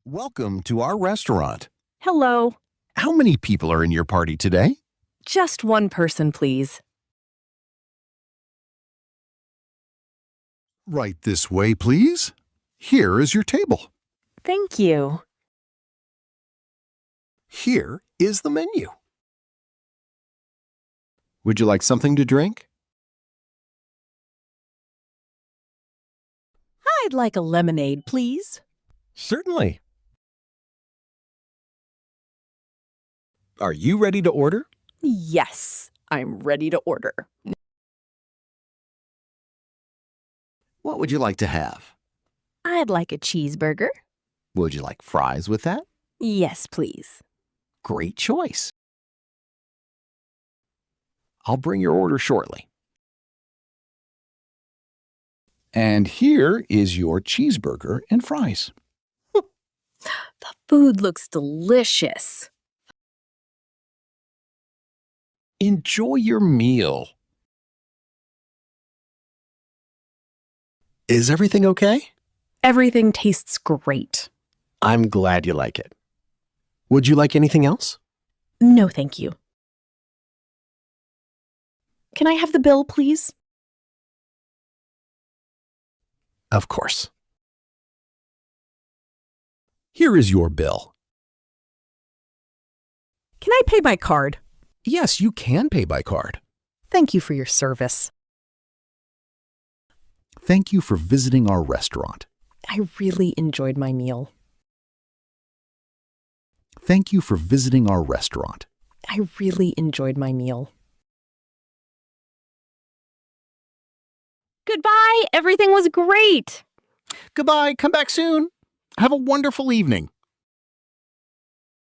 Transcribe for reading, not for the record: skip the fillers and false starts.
Welcome to our restaurant. Hello. How many people are in your party today? Just one person, please. Right this way, please. Here is your table. Thank you. Here is the menu. Would you like something to drink? I'd like a lemonade, please. Certainly. Are you ready to order? Yes, I'm ready to order. What would you like to have? I'd like a cheeseburger. Would you like fries with that? Yes, please. Great choice. I'll bring your order shortly. And here is your cheeseburger and fries. The food looks delicious. Enjoy your meal. Is everything okay? Everything tastes great. I'm glad you like it. Would you like anything else? No, thank you. Can I have the bill, please? Of course. Here is your bill. Can I pay by card? Yes, you can pay by card. Thank you for your service. Thank you for visiting our restaurant. I really enjoyed my meal. Thank you for visiting our restaurant. I really enjoyed my meal. Goodbye. Everything was great. Goodbye. Come back soon. Have a wonderful evening.